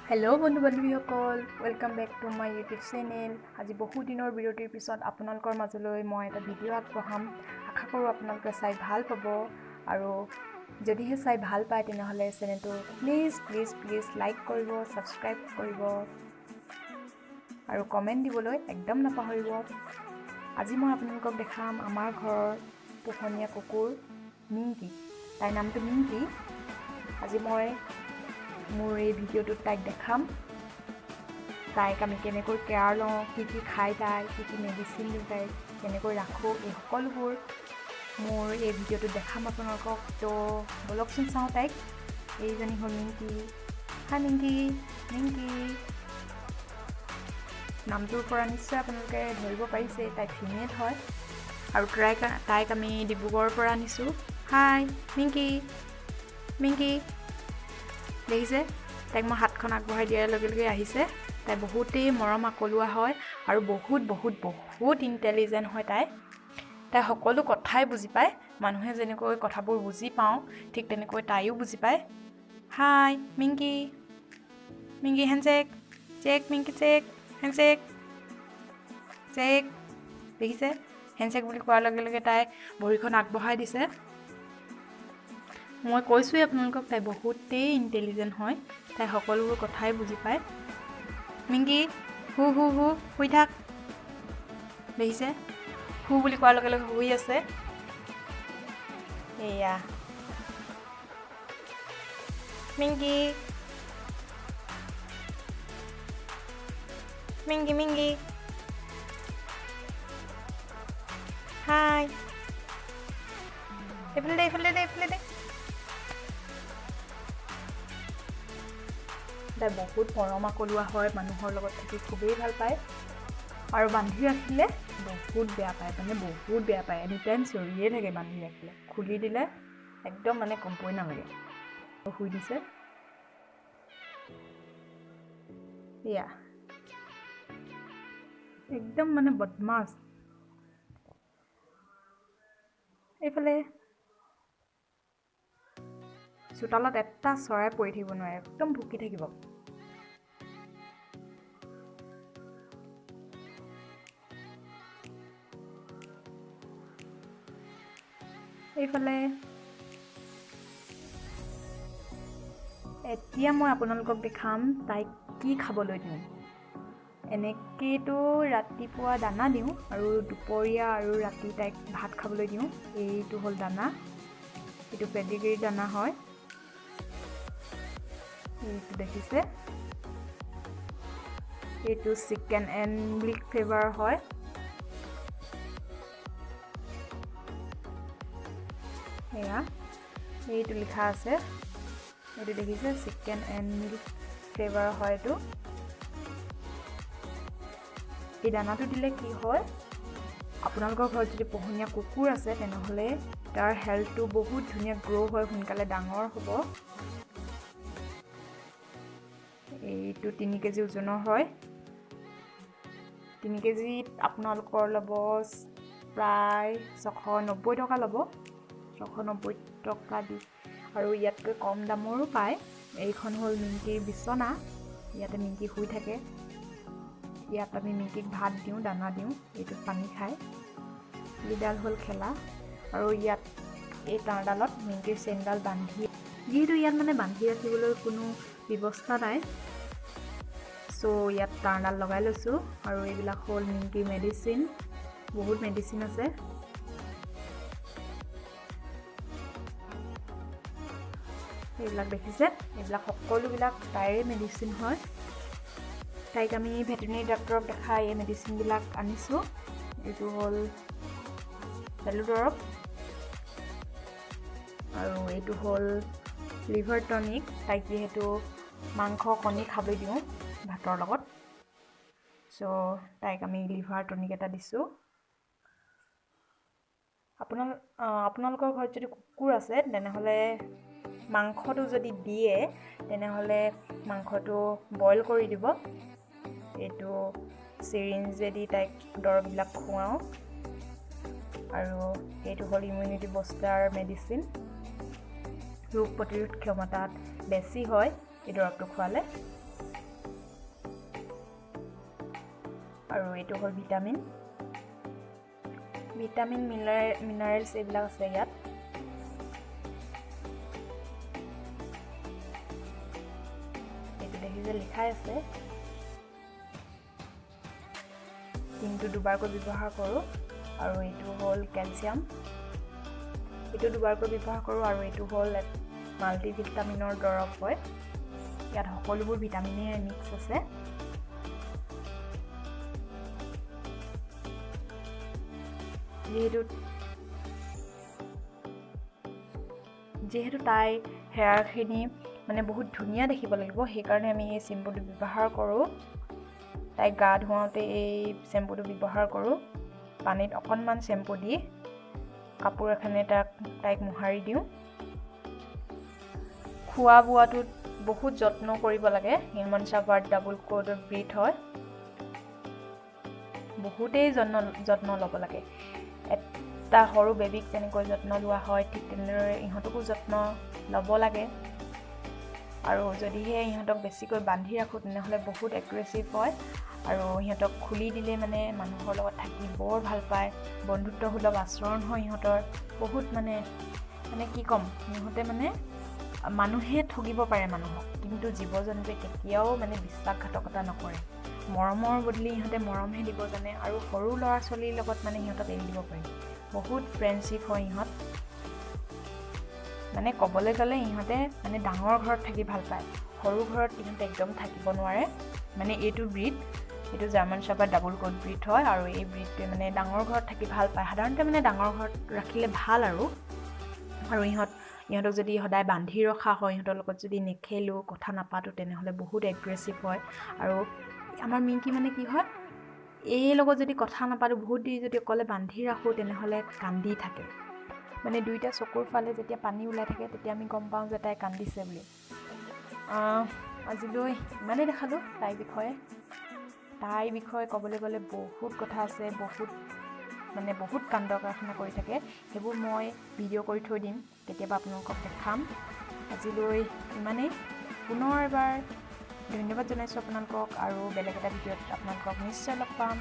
Hello' বন্ধু-বান্ধৱীসকল, welcome back to my YouTube channel. আজি বহু দিনৰ বিৰতিৰ পিছত আপোনালোকৰ মাজলৈ মই এটা ভিডিঅ' আগবঢ়াম। আশা কৰোঁ আপোনালোকে চাই ভাল পাব, আৰু যদিহে চাই ভাল পায় তেনেহ'লে চেনেলটো প্লিজ লাইক কৰিব, ছাবস্ক্ৰাইব কৰিব আৰু কমেণ্ট দিবলৈ একদম নাপাহৰিব। আজি মই আপোনালোকক দেখাম আমাৰ ঘৰৰ পোহনীয়া কুকুৰ মিংকি। তাইৰ নামটো মিংকি। আজি মই মোৰ এই ভিডিঅ'টোত তাইক দেখাম। তাইক আমি কেনেকৈ কেয়াৰ লওঁ, কি খাই তাই, কি মেডিচিন দিওঁ, তাইক কেনেকৈ ৰাখোঁ, এই সকলোবোৰ মোৰ এই ভিডিঅ'টোত দেখাম আপোনালোকক। তো বলকচোন চাওঁ তাইক। এইজনী হ'ল মিংকি। হাই মিংকি। মিংকি নামটোৰ পৰা নিশ্চয় আপোনালোকে ধৰিব পাৰিছে, তাই ফিমেল হয় আৰু তাইক আমি ডিব্ৰুগড়ৰ পৰা আনিছোঁ। হাই মিংকি। মিংকি দেখিছে, তাইক মই হাতখন আগবঢ়াই দিয়াৰ লগে লগে আহিছে। তাই বহুতেই মৰম আকলোৱা হয় আৰু বহুত ইণ্টেলিজেণ্ট হয়। তাই সকলো কথাই বুজি পায়। মানুহে যেনেকৈ কথাবোৰ বুজি পাওঁ, ঠিক তেনেকৈ তাইও বুজি পায়। Hi Minky. Minky handshake. Shake Minky shake. Handshake shake. দেখিছে, হেণ্ডশেক বুলি কোৱাৰ লগে লগে তাই ভৰিখন আগবঢ়াই দিছে। মই কৈছোঁৱেই আপোনালোকক, তাই বহুতেই ইণ্টেলিজেণ্ট হয়। তাই সকলোবোৰ কথাই বুজি পায়। মিংকি শুই থাক। দেখিছে, শু বুলি কোৱাৰ লগে লগে শুই আছে। এয়া মিংকি। মিংকি মিংকি হাই। এইফালে দে। তাই বহুত মৰম আকলোৱা হয়, মানুহৰ লগত থাকি খুবেই ভাল পায় আৰু বান্ধি ৰাখিলে বহুত বেয়া পায়। এনি টাইম চিঞৰিয়ে থাকে বান্ধি ৰাখিলে। খুলি দিলে একদম কম্পই নালাগে। শুই দিছে। এয়া একদম বদমাছ। এইফালে চোতালত এটা চৰাই পৰি থাকিব নোৱাৰে, একদম ভুকি থাকিব। এইফালে এতিয়া মই আপোনালোকক দেখাম তাইক কি খাবলৈ দিওঁ। এনেকৈতো ৰাতিপুৱা দানা দিওঁ আৰু দুপৰীয়া আৰু ৰাতি তাইক ভাত খাবলৈ দিওঁ। এইটো হ'ল দানা, এইটো পেডিগ্ৰীৰ দানা হয়। এইটো দেখিছে, এইটো চিকেন এণ্ড মিল্ক ফ্লেভাৰ হয়। এয়া এইটো লিখা আছে, এইটো দেখিছে, চিকেন এণ্ড মিল্ক ফ্লেভাৰ হয় এইটো। এই দানাটো দিলে কি হয়, আপোনালোকৰ ঘৰত যদি পোহনীয়া কুকুৰ আছে তেনেহ'লে তাৰ হেল্থটো বহুত ধুনীয়া গ্ৰ' হয়, সোনকালে ডাঙৰ হ'ব। এইটো 3 কেজি ওজনৰ হয়। 3 কেজিত আপোনালোকৰ ল'ব প্ৰায় 690 টকা ল'ব। 690 টকা দি, আৰু ইয়াতকৈ কম দামৰো পায়। এইখন হ'ল মিংকিৰ বিচনা, ইয়াতে মিংকি শুই থাকে। ইয়াত আমি মিংকিক ভাত দিওঁ, দানা দিওঁ, এইটোত পানী খায়। এইডাল হ'ল খেলা, আৰু ইয়াত এই তাঁৰডালত মিংকিৰ চেইনডাল বান্ধি, যিহেতু ইয়াত বান্ধি ৰাখিবলৈ কোনো ব্যৱস্থা নাই, চ' ইয়াত তাঁৰডাল লগাই লৈছোঁ। আৰু এইবিলাক হ'ল মিংকিৰ মেডিচিন, বহুত মেডিচিন আছে। এইবিলাক দেখিছে, এইবিলাক সকলোবিলাক তাইৰে মেডিচিন হয়। তাইক আমি ভেটেৰিনেৰী ডাক্তৰক দেখাই এই মেডিচিনবিলাক আনিছোঁ। এইটো হ'ল পেলু দৰৱ, আৰু এইটো হ'ল লিভাৰ টনিক। তাইক যিহেতু মাংস কণী খাবলৈ দিওঁ ভাতৰ লগত, চ' তাইক আমি লিভাৰ টনিক এটা দিছোঁ। আপোনালোকৰ ঘৰত যদি কুকুৰ আছে তেনেহ'লে মাংসটো যদি দিয়ে তেনেহ'লে মাংসটো বইল কৰি দিব। এইটো চিৰিঞ্জেদি তাইক দৰৱবিলাক খুৱাওঁ। আৰু এইটো হ'ল ইমিউনিটি বুষ্টাৰ মেডিচিন, ৰোগ প্ৰতিৰোধ ক্ষমতাত বেছি হয় এই দৰৱটো খোৱালে। আৰু এইটো হ'ল ভিটামিন মিনাৰেলছ এইবিলাক আছে ইয়াত। এইটো দেখিছে লিখাই আছে। দিনটো দুবাৰকৈ ব্যৱহাৰ কৰোঁ। আৰু এইটো হ'ল কেলছিয়াম, এইটো দুবাৰকৈ ব্যৱহাৰ কৰোঁ। আৰু এইটো হ'ল মাল্টিভিটামিনৰ দৰৱ হয়। ইয়াত সকলোবোৰ ভিটামিনেৰে মিক্স আছে। যিহেতু তাই হেয়াৰখিনি মানে বহুত ধুনীয়া দেখিব লাগিব, সেইকাৰণে আমি এই শ্বেম্পুটো ব্যৱহাৰ কৰোঁ। তাইক গা ধুৱাওঁতে এই শ্বেম্পুটো ব্যৱহাৰ কৰোঁ। পানীত অকণমান শ্বেম্পু দি কাপোৰ এখনে তাইক মোহাৰি দিওঁ। খোৱা বোৱাটোত বহুত যত্ন কৰিব লাগে। হিউমেন-শ্বাফাৰ্ড ডাবল কোটেড ব্ৰীড হয়। বহুতেই যত্ন ল'ব লাগে। এটা সৰু বেবীক যেনেকৈ যত্ন লোৱা হয়, ঠিক তেনেদৰে ইহঁতকো যত্ন ল'ব লাগে। আৰু যদিহে ইহঁতক বেছিকৈ বান্ধি ৰাখোঁ তেনেহ'লে বহুত এগ্ৰেছিভ হয়। আৰু সিহঁতক খুলি দিলে মানে মানুহৰ লগত থাকি বৰ ভাল পায়। বন্ধুত্বসুলভ আচৰণ হয় ইহঁতৰ। বহুত মানে কি ক'ম, সিহঁতে মানে মানুহে ঠগিব পাৰে মানুহক, কিন্তু জীৱ জন্তুৱে কেতিয়াও মানে বিশ্বাসঘাতকতা নকৰে। মৰমৰ বদলি ইহঁতে মৰমহে দিব জানে। আৰু সৰু ল'ৰা ছোৱালীৰ লগত মানে সিহঁতক এৰি দিব পাৰি। বহুত ফ্ৰেণ্ডশ্বিপ হয় ইহঁত। মানে ক'বলৈ গ'লে ইহঁতে মানে ডাঙৰ ঘৰত থাকি ভাল পায়। সৰু ঘৰত ইহঁতে একদম থাকিব নোৱাৰে। মানে এইটো ব্ৰীড, এইটো জাৰ্মান শ্বাফাৰ্ড ডাবল কোট ব্ৰীড হয়। আৰু এই ব্ৰীডটোৱে মানে ডাঙৰ ঘৰত থাকি ভাল পায়। সাধাৰণতে মানে ডাঙৰ ঘৰত ৰাখিলে ভাল। আৰু ইহঁতক যদি সদায় বান্ধি ৰখা হয়, ইহঁতৰ লগত যদি নেখেলোঁ, কথা নাপাতোঁ, তেনেহ'লে বহুত এগ্ৰেছিভ হয়। আৰু আমাৰ মিংকি মানে কি হয়, এই লগত যদি কথা নাপাতোঁ, বহুত দেৰি যদি অকলে বান্ধি ৰাখোঁ, তেনেহ'লে কান্দি থাকে। মানে দুইটা চকুৰ ফালে যেতিয়া পানী ওলাই থাকে, তেতিয়া আমি গম পাওঁ যে তাই কান্দিছে বুলি। আজিলৈ ইমানেই দেখালোঁ তাইৰ বিষয়ে ক'বলৈ গ'লে বহুত কথা আছে। বহুত কাণ্ড কাৰখানা কৰি থাকে। সেইবোৰ মই ভিডিঅ' কৰি থৈ দিম, কেতিয়াবা আপোনালোকক দেখাম। আজিলৈ ইমানেই। পুনৰ এবাৰ ধন্যবাদ জনাইছোঁ আপোনালোকক। আৰু বেলেগ এটা ভিডিঅ'ত আপোনালোকক নিশ্চয় লগ পাম।